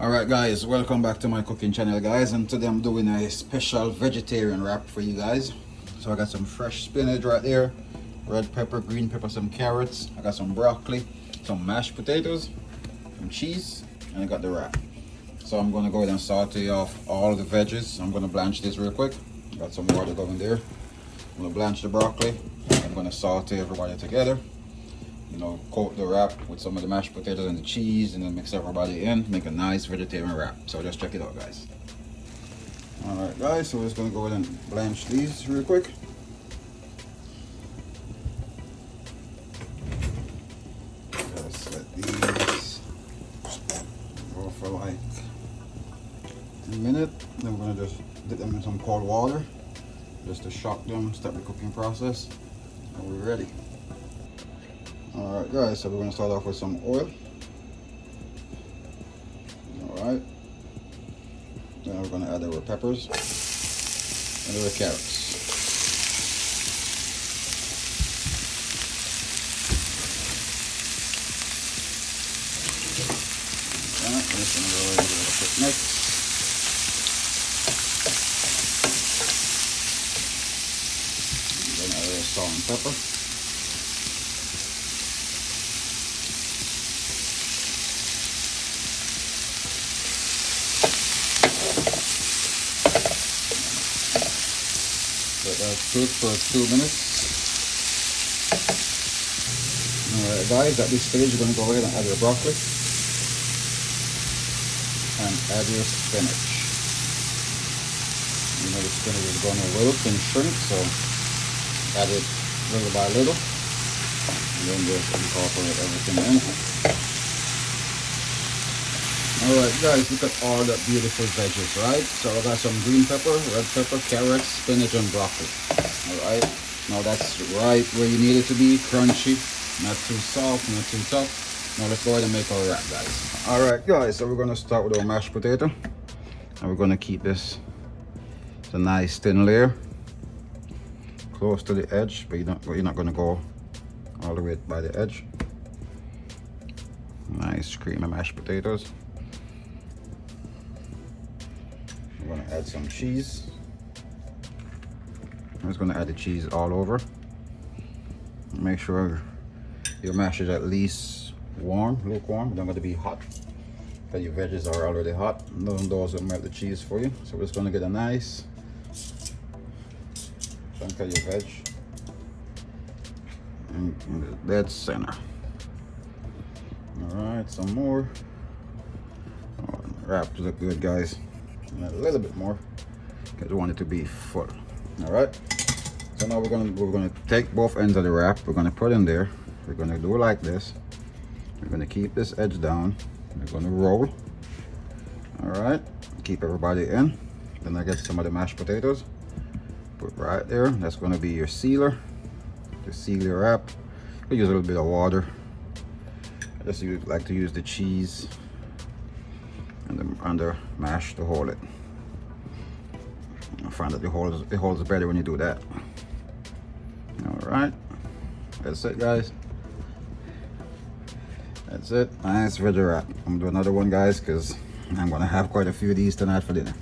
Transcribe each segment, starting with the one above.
Alright guys, welcome back to my cooking channel guys, and today I'm doing a special vegetarian wrap for you guys. So I got some fresh spinach right there, red pepper, green pepper, some carrots, I got some broccoli, some mashed potatoes, some cheese, and I got the wrap. So I'm going to go ahead and saute off all the veggies. I'm going to blanch this real quick. Got some water going there. I'm going to blanch the broccoli. I'm going to saute everybody together. You know, coat the wrap with some of the mashed potatoes and the cheese, and then mix everybody in, make a nice vegetarian wrap. So just check it out guys. Alright guys, so we're just going to go ahead and blanch these real quick. Just let these go for like a minute. Then we're going to just dip them in some cold water just to shock them, start the cooking process, and we're ready. Alright guys, so we're going to start off with some oil. Alright. Then we're going to add our peppers and our carrots. Alright, I'm just going to go ahead and give it a quick mix. Then add our salt and pepper. Let that cook for 2 minutes. Alright guys, at this stage you're going to go ahead and add your broccoli and add your spinach. You know the spinach is going to wilt and shrink, so add it little by little and then just incorporate everything in. Alright guys, look at all that beautiful veggies, right? So I got some green pepper, red pepper, carrots, spinach and broccoli. Alright, now that's right where you need it to be, crunchy, not too soft, not too tough. Now let's go ahead and make our wrap guys. Alright guys, so we're going to start with our mashed potato. And we're going to keep this, it's a nice thin layer, close to the edge, but you're not going to go all the way by the edge. Nice creamy mashed potatoes. I'm going to add some cheese. I'm just going to add the cheese all over. Make sure your mash is at least warm, lukewarm. Don't got to be hot, because your veggies are already hot. None of those will melt the cheese for you. So we're just going to get a nice chunk of your veg in the dead center. All right, some more. Oh, wrap look good guys. And a little bit more because we want it to be full. All right, so now we're gonna take both ends of the wrap. We're gonna put in there. We're gonna do it like this. We're gonna keep this edge down. We're gonna roll. All right, keep everybody in. Then I get some of the mashed potatoes, put right there. That's gonna be your sealer, to seal your wrap. You use a little bit of water. I just like to use the cheese and the mash to hold it. I find that it holds better when you do that. All right, that's it guys. That's it. Nice veggie wrap. I'm gonna do another one guys, because I'm gonna have quite a few of these tonight for dinner.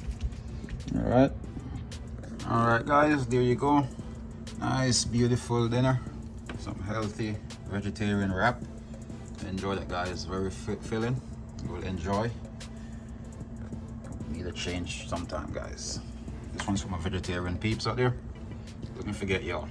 All right guys, there you go. Nice beautiful dinner, some healthy vegetarian wrap. Enjoy that guys, very filling. You will enjoy. Need a change sometime guys. This one's for my vegetarian peeps out there. Don't forget y'all.